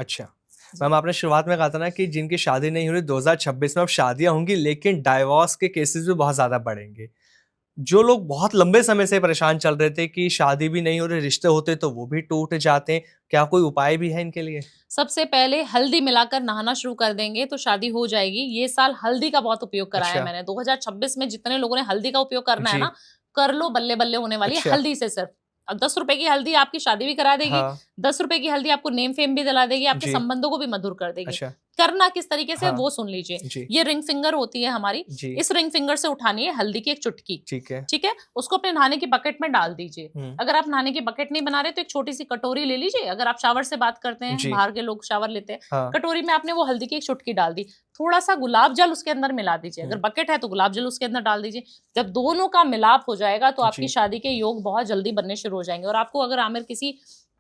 अच्छा मैम, आपने शुरुआत में कहा था ना कि जिनकी शादी नहीं हो रही 2026 में अब शादियां होंगी, लेकिन डाइवोर्स के केसेस भी बहुत ज्यादा बढ़ेंगे। जो लोग बहुत लंबे समय से परेशान चल रहे थे कि शादी भी नहीं हो रही, रिश्ते होते तो वो भी टूट जाते हैं, क्या कोई उपाय भी है इनके लिए? सबसे पहले हल्दी मिलाकर नहाना शुरू कर देंगे तो शादी हो जाएगी। ये साल हल्दी का बहुत उपयोग कराया है अच्छा। मैंने। 2026 में जितने लोगों ने हल्दी का उपयोग करना है जी। ना, कर लो, बल्ले बल्ले होने वाली है अच्छा। हल्दी से सिर्फ। अब 10 रुपए की हल्दी आपकी शादी भी करा देगी। हाँ। 10 रुपए की हल्दी आपको नेम फेम भी दिला देगी, आपके जी। संबंधों को भी मधुर कर देगी। अच्छा। करना किस तरीके से हाँ। वो सुन लीजिए। जी। ये रिंग फिंगर होती है हमारी, जी। इस रिंग फिंगर से उठानी है हल्दी की एक चुटकी। ठीक है। ठीक है, उसको अपने नहाने की बकेट में डाल दीजिए। हम्म। अगर आप नहाने की बकेट नहीं बना रहे तो एक छोटी सी कटोरी ले लीजिए। अगर आप शावर से बात करते हैं, जी। बाहर के लोग शावर लेते हैं, हाँ। कटोरी में आपने वो हल्दी की एक चुटकी डाल दी, थोड़ा सा गुलाब जल उसके अंदर मिला दीजिए। अगर बकेट है तो गुलाब जल उसके अंदर डाल दीजिए। जब दोनों का मिलाप हो जाएगा तो आपकी जी। शादी के योग बहुत जल्दी बनने शुरू हो जाएंगे। और आपको अगर आमिर किसी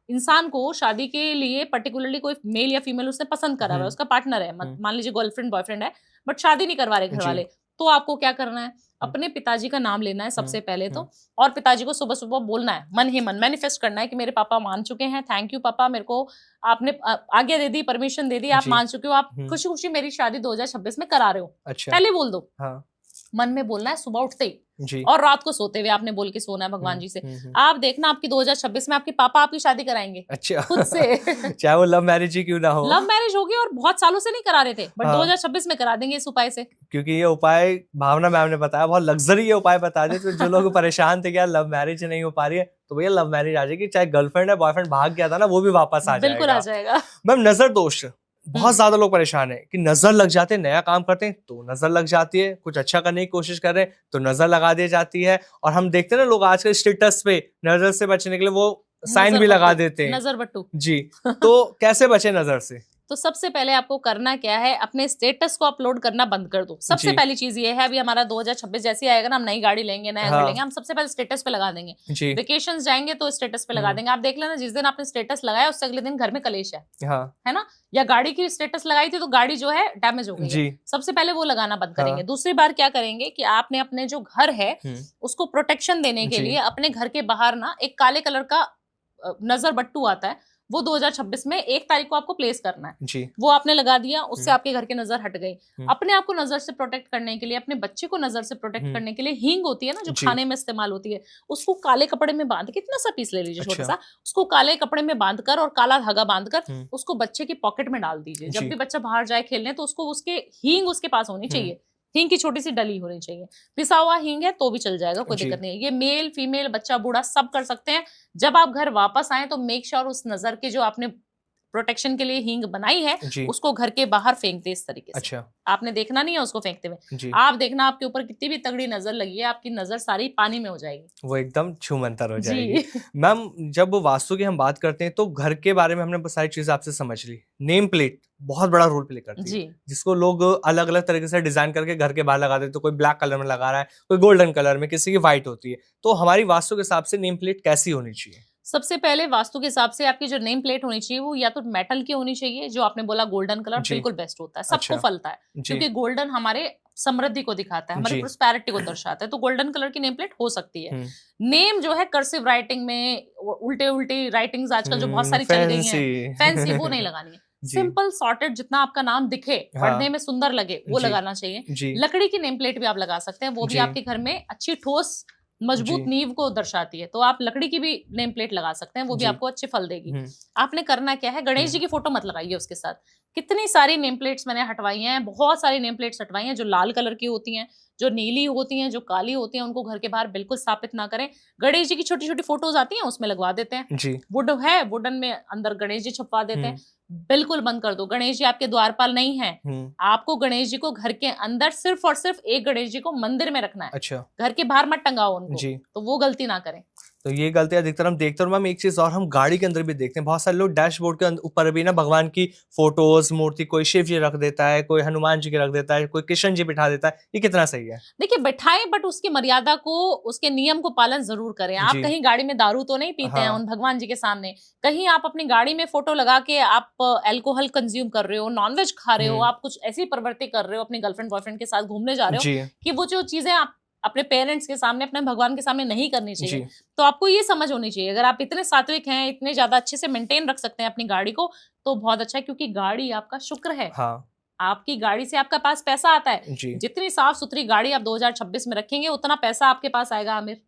इंसान को शादी के लिए पर्टिकुलरली कोई मेल या फीमेल उसने पसंद करा हुआ है, उसका पार्टनर है, मान लीजिए गर्लफ्रेंड बॉयफ्रेंड है, बट शादी नहीं करवा रहे घर जी। वाले, तो आपको क्या करना है, अपने पिताजी का नाम लेना है सबसे पहले तो। और पिताजी को सुबह सुबह बोलना है, मन ही मन मैनिफेस्ट करना है कि मेरे पापा मान चुके हैं, थैंक यू पापा, मेरे को आपने आज्ञा दे दी, परमिशन दे दी, आप जी। मान चुके हो, आप खुशी खुशी मेरी शादी 2026 में करा रहे हो। अच्छा। पहले बोल दो, हाँ। मन में बोलना है सुबह उठते ही। जी। और रात को सोते हुए आपने बोल के सोना है भगवान जी से। आप देखना आपकी 2026 में आपके पापा आपकी शादी कराएंगे अच्छा। खुद से। चाहे वो लव मैरिज ही क्यों ना हो। लव मैरिज होगी और बहुत सालों से नहीं करा रहे थे, बट हाँ। 2026 में करा देंगे इस उपाय से। क्योंकि ये उपाय भावना मैम ने बताया, बहुत लग्जरी ये उपाय बता दिए, तो जो लोग परेशान थे कि यार लव मैरिज नहीं हो पा रही है, तो भैया लव मैरिज आ जाएगी। चाहे गर्लफ्रेंड है बॉयफ्रेंड भाग गया था ना, वो भी वापस आ बिल्कुल आ जाएगा। जाएगा। मैम, नजर दोष बहुत ज्यादा लोग परेशान है कि नजर लग जाते हैं, नया काम करते हैं तो नजर लग जाती है, कुछ अच्छा करने की कोशिश कर रहे हैं तो नजर लगा दी जाती है। और हम देखते हैं ना, लोग आजकल स्टेटस पे नजर से बचने के लिए वो साइन भी लगा देते हैं, नजर बट्टू जी। तो कैसे बचे नजर से? तो सबसे पहले आपको करना क्या है, अपने स्टेटस को अपलोड करना बंद कर दो। सबसे पहली चीज ये है, अभी हमारा 2026 जैसे आएगा ना, हम नई गाड़ी लेंगे, नया घर लेंगे, हम सबसे पहले स्टेटस पे लगा देंगे। वेकेशन जाएंगे तो स्टेटस पे लगा देंगे। आप देख लेना, जिस दिन आपने स्टेटस लगाया उससे अगले दिन घर में कलेश है ना, या गाड़ी की स्टेटस लगाई थी तो गाड़ी जो है डैमेज हो गई है। सबसे पहले वो लगाना बंद करेंगे। दूसरी बार क्या करेंगे कि आपने अपने जो घर है उसको प्रोटेक्शन देने के लिए अपने घर के बाहर ना एक काले कलर का नजर बट्टू आता है, वो 2026 में 1 तारीख को आपको प्लेस करना है जी। वो आपने लगा दिया, उससे आपके घर की नजर हट गई। अपने आप को नजर से प्रोटेक्ट करने के लिए, अपने बच्चे को नजर से प्रोटेक्ट करने के लिए हींग होती है ना, जो खाने में इस्तेमाल होती है, उसको काले कपड़े में बांध के, इतना सा पीस ले लीजिए छोटा सा, उसको काले कपड़े में बांधकर और काला धागा बांधकर उसको बच्चे की पॉकेट में डाल दीजिए। जब भी बच्चा बाहर जाए खेलने तो उसको उसके हींग उसके पास होनी चाहिए, हींग की छोटी सी डली होनी चाहिए। पिसा हुआ हींग है तो भी चल जाएगा, कोई दिक्कत नहीं है। ये मेल फीमेल बच्चा बूढ़ा सब कर सकते हैं। जब आप घर वापस आए तो मेक श्योर उस नजर के जो आपने प्रोटेक्शन के लिए हींग बनाई है उसको घर के बाहर फेंक दे इस तरीके से। अच्छा। आपने देखना नहीं है उसको फेंकते हुए, आप देखना आपके ऊपर कितनी भी तगड़ी नजर लगी है, आपकी नजर सारी पानी में हो जाएगी, वो एकदम छूमंतर हो जाएगी। मैम, जब वास्तु की हम बात करते हैं तो घर के बारे में हमने बहुत सारी चीजें आपसे समझ ली। नेम प्लेट बहुत बड़ा रोल प्ले करती है, जिसको लोग अलग अलग तरीके से डिजाइन करके घर के बाहर लगा देते हैं। तो कोई ब्लैक कलर में लगा रहा है, कोई गोल्डन कलर में, किसी की व्हाइट होती है। तो हमारी वास्तु के हिसाब से नेम प्लेट कैसी होनी चाहिए? सबसे पहले वास्तु के हिसाब से आपकी जो नेम प्लेट होनी चाहिए वो या तो मेटल की होनी चाहिए, जो आपने बोला गोल्डन कलर बिल्कुल बेस्ट होता है, सबको फलता है, क्योंकि गोल्डन हमारे समृद्धि को दिखाता है, हमारी प्रोस्पेरिटी को दर्शाता है। तो गोल्डन कलर की नेम प्लेट हो सकती है। नेम जो है कर्सिव राइटिंग में, उल्टे उल्टी राइटिंग्स आजकल जो बहुत सारी चल गई हैं, फैंसी वो नहीं लगानी है। सिंपल सॉर्टेड, जितना आपका नाम दिखे, पढ़ने में सुंदर लगे, वो लगाना चाहिए। लकड़ी की नेम प्लेट भी आप लगा सकते हैं, वो भी आपके घर में अच्छी ठोस मजबूत नींव को दर्शाती है। तो आप लकड़ी की भी नेम प्लेट लगा सकते हैं, वो भी आपको अच्छे फल देगी। आपने करना क्या है, गणेश जी की फोटो मत लगाइए उसके साथ। कितनी सारी नेम प्लेट्स मैंने हटवाई हैं, बहुत सारी नेम प्लेट्स हटवाई हैं, जो लाल कलर की होती हैं, जो नीली होती हैं, जो काली होती हैं, उनको घर के बाहर बिल्कुल स्थापित ना करें। गणेश जी की छोटी छोटी फोटोज आती हैं, उसमें लगवा देते हैं। वुड है, वुडन में अंदर गणेश जी छुपा देते हैं, बिल्कुल बंद कर दो। गणेश जी आपके द्वारपाल नहीं है, आपको गणेश जी को घर के अंदर सिर्फ और सिर्फ एक गणेश जी को मंदिर में रखना है। अच्छा। घर के बाहर मत टंगाओ उनको, तो वो गलती ना करें। तो ये गलती अधिकतर हम देखते हैं। मैम, एक चीज और हम गाड़ी के अंदर भी देखते हैं, बहुत सारे लोग डैशबोर्ड के ऊपर भी ना भगवान की फोटोज, मूर्ति, कोई शिव जी रख देता है, कोई हनुमान जी के रख देता है, कोई कृष्ण जी बिठा देता है। ये कितना सही है? देखिए, बैठाए बट उसकी मर्यादा को, उसके नियम को पालन जरूर करें। आप कहीं गाड़ी में दारू तो नहीं पीते हैं उन भगवान जी के सामने, कहीं आप अपनी गाड़ी में फोटो लगा के आप अल्कोहल कंज्यूम कर रहे हो, नॉनवेज खा रहे हो, आप कुछ ऐसी प्रवृत्ति कर रहे हो, अपनी गर्लफ्रेंड बॉयफ्रेंड के साथ घूमने जा रहे हो कि वो जो चीजें आप अपने पेरेंट्स के सामने, अपने भगवान के सामने नहीं करनी चाहिए। तो आपको ये समझ होनी चाहिए, अगर आप इतने सात्विक हैं, इतने ज्यादा अच्छे से मेंटेन रख सकते हैं अपनी गाड़ी को, तो बहुत अच्छा है, क्योंकि गाड़ी आपका शुक्र है। हाँ। आपकी गाड़ी से आपका पास पैसा आता है। जितनी साफ सुथरी गाड़ी आप 2026 में रखेंगे, उतना पैसा आपके पास आएगा। आमिर,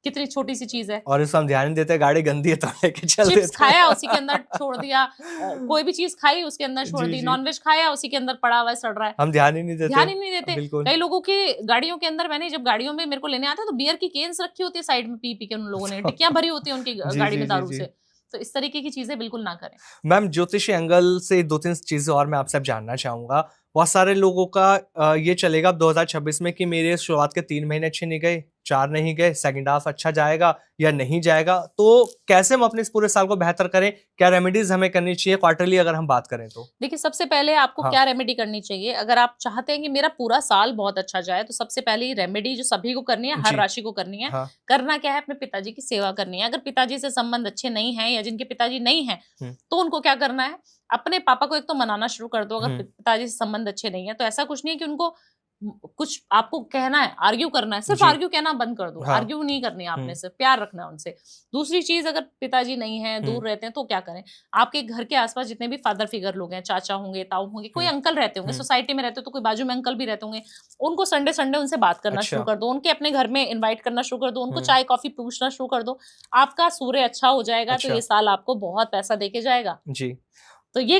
कितनी छोटी सी चीज है। और इसको हम ध्यान नहीं देते, गाड़ी गंदी है तो लेके चल चिप्स खाया उसी के अंदर छोड़ दिया, कोई भी चीज खाई उसके अंदर छोड़ दी, नॉनवेज खाया उसी के अंदर पड़ा हुआ है, सड़ रहा है, हम ध्यान ही नहीं देते। कई लोगों की गाड़ियों के अंदर, मैंने जब गाड़ियों में मेरे को लेने आता है तो बियर की केन्स रखी होती है साइड में, पी पी के उन लोगों ने टिक्कियां भरी होती है उनकी गाड़ी में दारू से। तो इस तरीके की चीजें बिल्कुल ना करें। मैम, ज्योतिषी एंगल से 2-3 चीजें और मैं आपसे जानना चाहूंगा। बहुत सारे लोगों का ये चलेगा 2026 में कि मेरे शुरुआत के 3 महीने अच्छे नहीं गए, 4 नहीं गए, सेकंड हाफ अच्छा जाएगा या नहीं जाएगा, तो कैसे हम अपने इस पूरे साल को बेहतर करें? क्या रेमेडीज हमें करनी चाहिए क्वार्टरली अगर हम बात करें तो? देखिए, सबसे पहले आपको क्या रेमेडी करनी चाहिए? अगर आप चाहते हैं कि मेरा पूरा साल बहुत अच्छा जाए, तो सबसे पहली रेमेडी जो सभी को करनी है, हर राशि को करनी है, करना क्या है? अपने पिताजी की सेवा करनी है। अगर पिताजी से संबंध अच्छे नहीं है या जिनके पिताजी नहीं है, तो उनको क्या करना है? अपने पापा को एक तो मनाना शुरू कर दो। अगर पिताजी से संबंध अच्छे नहीं है तो ऐसा कुछ नहीं है कि उनको कुछ आपको कहना है, आर्ग्यू करना है, सिर्फ आर्ग्यू कहना बंद कर दो। आर्ग्यू नहीं करनी है आपने, सिर्फ प्यार रखना है उनसे। दूसरी चीज, अगर पिताजी नहीं है, दूर रहते हैं, तो क्या करें? आपके घर के आसपास जितने भी फादर फिगर लोग हैं, चाचा होंगे, ताऊ होंगे, कोई अंकल रहते होंगे, सोसाइटी में रहते हो तो कोई बाजू में अंकल भी रहते होंगे, उनको संडे संडे उनसे बात करना शुरू कर दो, उनके अपने घर में इन्वाइट करना शुरू कर दो, उनको चाय कॉफी पूछना शुरू कर दो। आपका सूर्य अच्छा हो जाएगा तो ये साल आपको बहुत पैसा देके जाएगा। जी। तो ये